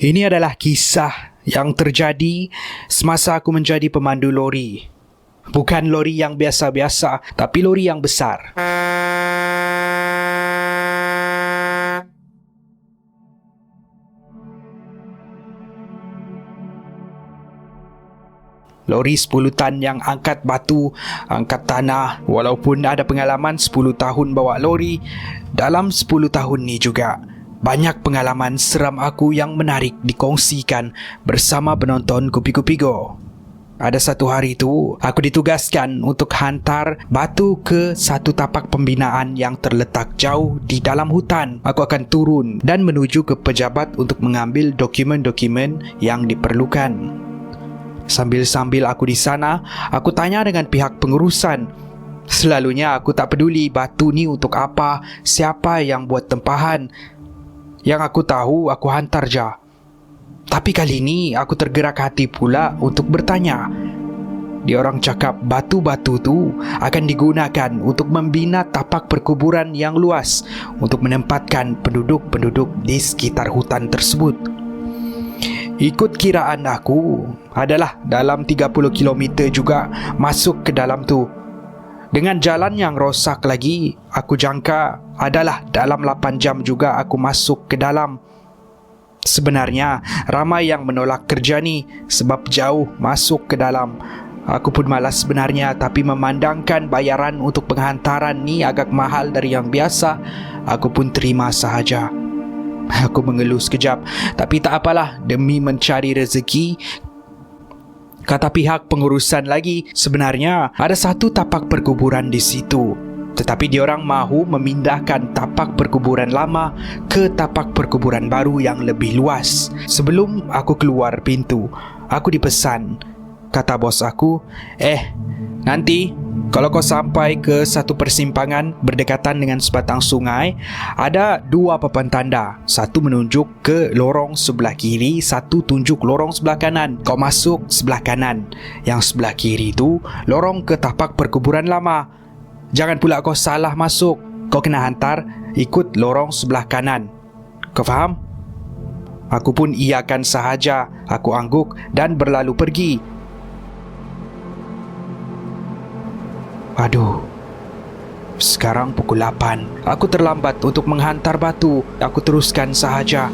Ini adalah kisah yang terjadi semasa aku menjadi pemandu lori. Bukan lori yang biasa-biasa, tapi lori yang besar. Lori 10 tan yang angkat batu, angkat tanah. Walaupun ada pengalaman 10 tahun bawa lori, dalam 10 tahun ni juga banyak pengalaman seram aku yang menarik dikongsikan bersama penonton Kupi-Kupi Go. Ada satu hari tu, aku ditugaskan untuk hantar batu ke satu tapak pembinaan yang terletak jauh di dalam hutan. Aku akan turun dan menuju ke pejabat untuk mengambil dokumen-dokumen yang diperlukan. Sambil-sambil aku di sana, aku tanya dengan pihak pengurusan. Selalunya aku tak peduli batu ni untuk apa, siapa yang buat tempahan. Yang aku tahu, aku hantar je. Tapi kali ni aku tergerak hati pula untuk bertanya. Diorang cakap batu-batu tu akan digunakan untuk membina tapak perkuburan yang luas untuk menempatkan penduduk-penduduk di sekitar hutan tersebut. Ikut kiraan aku adalah dalam 30 km juga masuk ke dalam tu. Dengan jalan yang rosak lagi, aku jangka adalah dalam 8 jam juga aku masuk ke dalam. Sebenarnya ramai yang menolak kerja ni sebab jauh masuk ke dalam. Aku pun malas sebenarnya, tapi memandangkan bayaran untuk penghantaran ni agak mahal dari yang biasa, aku pun terima sahaja. Aku mengeluh sekejap, tapi tak apalah, demi mencari rezeki. Kata pihak pengurusan lagi, sebenarnya ada satu tapak perkuburan di situ, tetapi diorang mahu memindahkan tapak perkuburan lama ke tapak perkuburan baru yang lebih luas. Sebelum aku keluar pintu, aku dipesan. Kata bos aku, nanti kalau kau sampai ke satu persimpangan berdekatan dengan sebatang sungai, ada 2 papan tanda. Satu menunjuk ke lorong sebelah kiri, satu tunjuk lorong sebelah kanan. Kau masuk sebelah kanan. Yang sebelah kiri tu lorong ke tapak perkuburan lama. Jangan pula kau salah masuk. Kau kena hantar ikut lorong sebelah kanan. Kau faham? Aku pun iakan sahaja. Aku angguk dan berlalu pergi. Aduh, sekarang pukul 8. Aku terlambat untuk menghantar batu. Aku teruskan sahaja.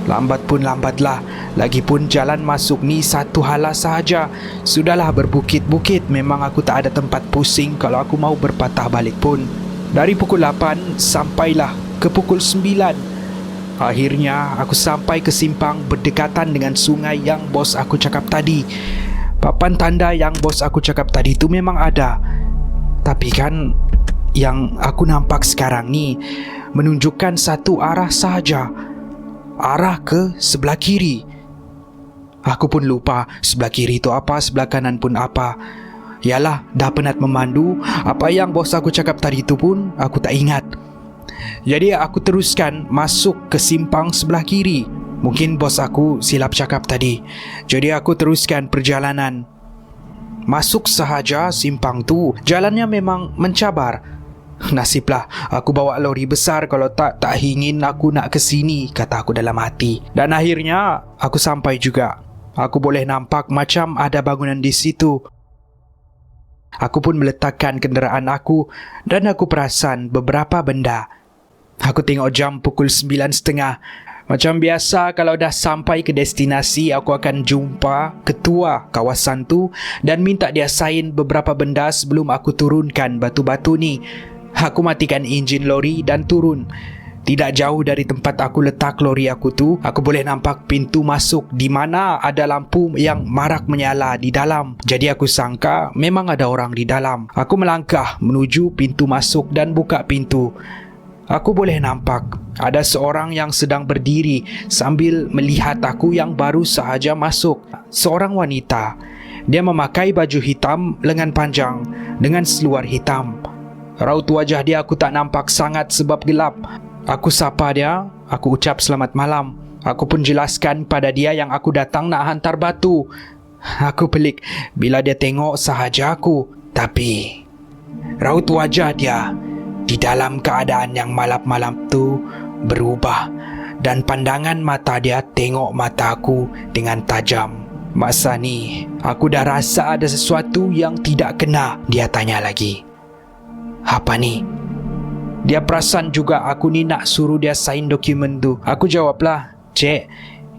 Lambat pun lambatlah. Lagipun jalan masuk ni satu hala sahaja. Sudahlah berbukit-bukit. Memang aku tak ada tempat pusing kalau aku mau berpatah balik pun. Dari pukul 8 sampailah ke pukul 9. Akhirnya aku sampai ke simpang berdekatan dengan sungai yang bos aku cakap tadi. Papan tanda yang bos aku cakap tadi tu memang ada. Tapi kan yang aku nampak sekarang ni menunjukkan satu arah sahaja. Arah ke sebelah kiri. Aku pun lupa sebelah kiri tu apa, sebelah kanan pun apa. Yalah, dah penat memandu. Apa yang bos aku cakap tadi tu pun aku tak ingat. Jadi aku teruskan masuk ke simpang sebelah kiri. Mungkin bos aku silap cakap tadi. Jadi aku teruskan perjalanan. Masuk sahaja simpang tu, jalannya memang mencabar. Nasiblah aku bawa lori besar, kalau tak ingin aku nak ke sini, kata aku dalam hati. Dan akhirnya aku sampai juga. Aku boleh nampak macam ada bangunan di situ. Aku pun meletakkan kenderaan aku dan aku perasan beberapa benda. Aku tengok jam pukul 9.30. Macam biasa, kalau dah sampai ke destinasi, aku akan jumpa ketua kawasan tu dan minta dia sign beberapa benda sebelum aku turunkan batu-batu ni. Aku matikan enjin lori dan turun. Tidak jauh dari tempat aku letak lori aku tu, aku boleh nampak pintu masuk di mana ada lampu yang marak menyala di dalam. Jadi aku sangka memang ada orang di dalam. Aku melangkah menuju pintu masuk dan buka pintu. Aku boleh nampak ada seorang yang sedang berdiri sambil melihat aku yang baru sahaja masuk. Seorang wanita. Dia memakai baju hitam lengan panjang dengan seluar hitam. Raut wajah dia aku tak nampak sangat sebab gelap. Aku sapa dia, aku ucap selamat malam. Aku pun jelaskan pada dia yang aku datang nak hantar batu. Aku pelik bila dia tengok sahaja aku. Tapi raut wajah dia di dalam keadaan yang malam-malam tu berubah dan pandangan mata dia tengok mata aku dengan tajam. Masa ni, aku dah rasa ada sesuatu yang tidak kena. Dia tanya lagi, "Apa ni?" Dia perasan juga aku ni nak suruh dia sign dokumen tu. Aku jawablah, "Cik,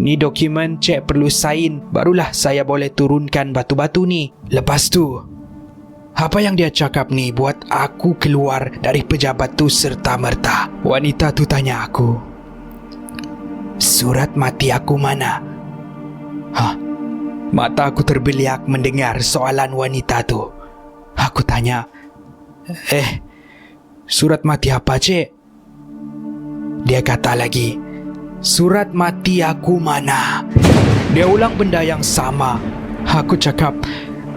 ni dokumen cik perlu sign, barulah saya boleh turunkan batu-batu ni." Lepas tu, apa yang dia cakap ni buat aku keluar dari pejabat tu serta-merta. Wanita tu tanya aku, "Surat mati aku mana?" Hah? Mata aku terbeliak mendengar soalan wanita tu. Aku tanya, surat mati apa, cik?" Dia kata lagi, "Surat mati aku mana?" Dia ulang benda yang sama. Aku cakap,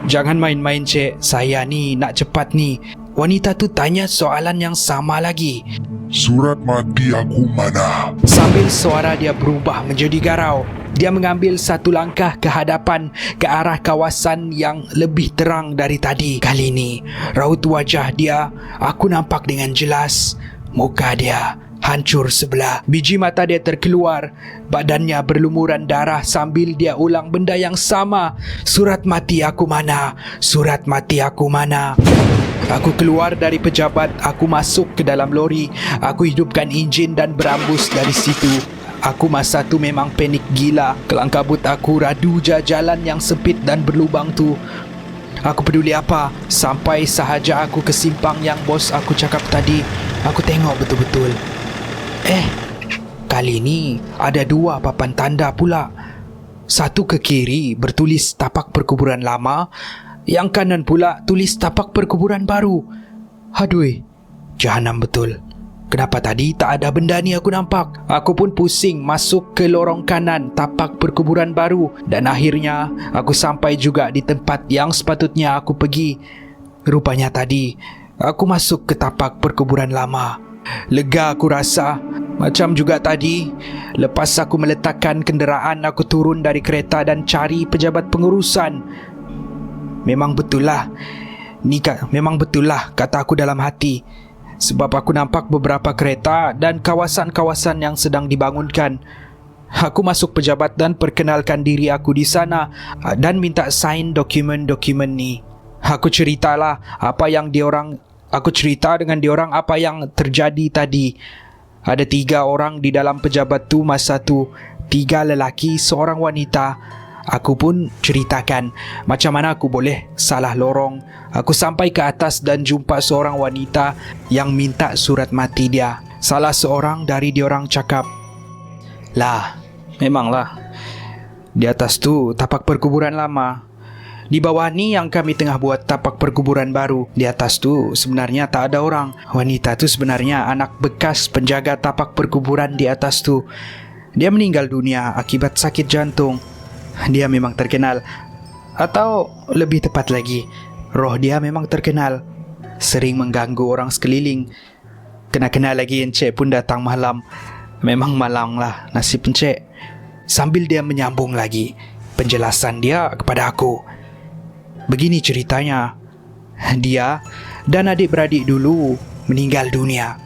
"Jangan main-main, cik. Saya ni nak cepat ni." Wanita tu tanya soalan yang sama lagi. "Surat mati aku mana?" Sambil suara dia berubah menjadi garau, dia mengambil satu langkah ke hadapan, ke arah kawasan yang lebih terang dari tadi. Kali ini, raut wajah dia aku nampak dengan jelas. Muka dia hancur sebelah. Biji mata dia terkeluar. Badannya berlumuran darah sambil dia ulang benda yang sama. "Surat mati aku mana? Surat mati aku mana?" Aku keluar dari pejabat. Aku masuk ke dalam lori. Aku hidupkan enjin dan berambus dari situ. Aku masa tu memang panik gila. Kelang kabut aku radu jalan yang sempit dan berlubang tu. Aku peduli apa? Sampai sahaja aku ke simpang yang bos aku cakap tadi, aku tengok betul-betul. Kali ni ada dua papan tanda pula. Satu ke kiri bertulis tapak perkuburan lama, yang kanan pula tulis tapak perkuburan baru. Aduh, jahanam betul. Kenapa tadi tak ada benda ni aku nampak? Aku pun pusing masuk ke lorong kanan tapak perkuburan baru, dan akhirnya aku sampai juga di tempat yang sepatutnya aku pergi. Rupanya tadi aku masuk ke tapak perkuburan lama. Lega aku rasa. Macam juga tadi, lepas aku meletakkan kenderaan, aku turun dari kereta dan cari pejabat pengurusan. Memang betul lah kata aku dalam hati. Sebab aku nampak beberapa kereta dan kawasan-kawasan yang sedang dibangunkan. Aku masuk pejabat dan perkenalkan diri aku di sana dan minta sign dokumen-dokumen ni. Aku cerita dengan diorang apa yang terjadi tadi. Ada 3 orang di dalam pejabat tu masa tu. 3 lelaki, seorang wanita. Aku pun ceritakan macam mana aku boleh salah lorong. Aku sampai ke atas dan jumpa seorang wanita yang minta surat mati dia. Salah seorang dari diorang cakap, "Lah, memanglah. Di atas tu tapak perkuburan lama. Di bawah ni yang kami tengah buat tapak perkuburan baru. Di atas tu sebenarnya tak ada orang. Wanita tu sebenarnya anak bekas penjaga tapak perkuburan di atas tu. Dia meninggal dunia akibat sakit jantung. Dia memang terkenal. Atau lebih tepat lagi, roh dia memang terkenal. Sering mengganggu orang sekeliling. Kena-kena lagi encik pun datang malam. Memang malang lah nasib encik." Sambil dia menyambung lagi penjelasan dia kepada aku. Begini ceritanya. Dia dan adik-beradik dulu meninggal dunia.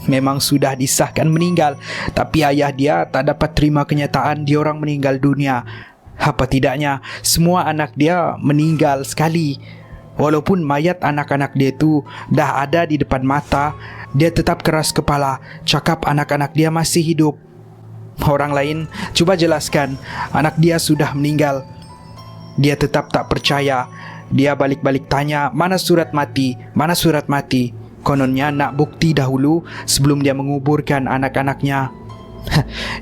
Memang sudah disahkan meninggal, tapi ayah dia tak dapat terima kenyataan diorang meninggal dunia. Apa tidaknya, semua anak dia meninggal sekali. Walaupun mayat anak-anak dia tu dah ada di depan mata, dia tetap keras kepala, cakap anak-anak dia masih hidup. Orang lain cuba jelaskan anak dia sudah meninggal. Dia tetap tak percaya. Dia balik-balik tanya, mana surat mati? Mana surat mati? Kononnya nak bukti dahulu sebelum dia menguburkan anak-anaknya.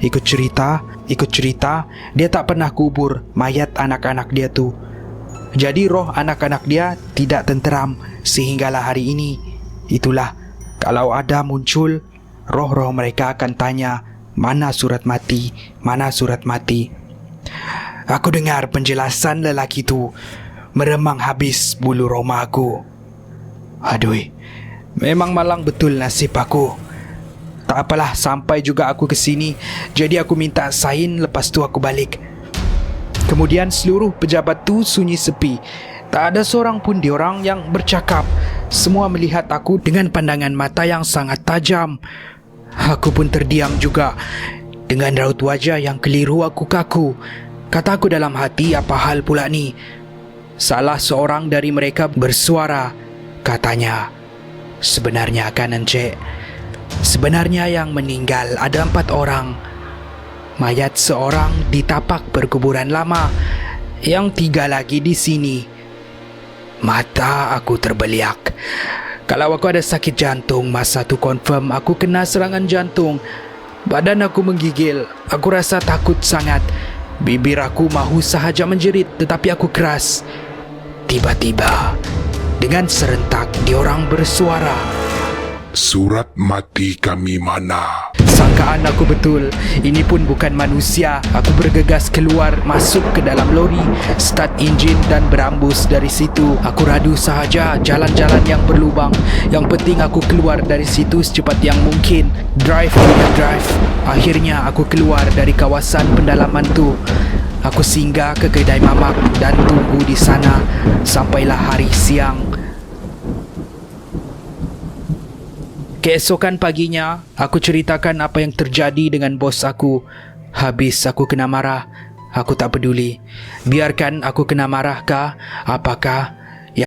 Ikut cerita, dia tak pernah kubur mayat anak-anak dia tu. Jadi roh anak-anak dia tidak tenteram sehinggalah hari ini. Itulah, kalau ada muncul, roh-roh mereka akan tanya, mana surat mati? Mana surat mati? Aku dengar penjelasan lelaki tu, meremang habis bulu roma aku. Aduh, memang malang betul nasib aku. Tak apalah, sampai juga aku ke sini. Jadi aku minta sign, lepas tu aku balik. Kemudian seluruh pejabat tu sunyi sepi. Tak ada seorang pun diorang yang bercakap. Semua melihat aku dengan pandangan mata yang sangat tajam. Aku pun terdiam juga. Dengan raut wajah yang keliru aku kaku. Kataku dalam hati, apa hal pula ni? Salah seorang dari mereka bersuara. Katanya, sebenarnya kan encik, sebenarnya yang meninggal ada 4 orang. Mayat seorang di tapak perkuburan lama, yang 3 lagi di sini. Mata aku terbeliak. Kalau aku ada sakit jantung, masa tu confirm aku kena serangan jantung. Badan aku menggigil. Aku rasa takut sangat. Bibir aku mahu sahaja menjerit, tetapi aku keras. Tiba-tiba, dengan serentak, diorang bersuara. Surat mati kami mana? Sangkaan aku betul. Ini pun bukan manusia. Aku bergegas keluar, masuk ke dalam lori, start enjin dan berambus dari situ. Aku radu sahaja jalan-jalan yang berlubang. Yang penting aku keluar dari situ secepat yang mungkin. Drive. Akhirnya aku keluar dari kawasan pendalaman tu. Aku singgah ke kedai mamak dan tunggu di sana sampailah hari siang. Keesokan paginya, aku ceritakan apa yang terjadi dengan bos aku. Habis aku kena marah. Aku tak peduli. Biarkan aku kena marah kah? Apakah?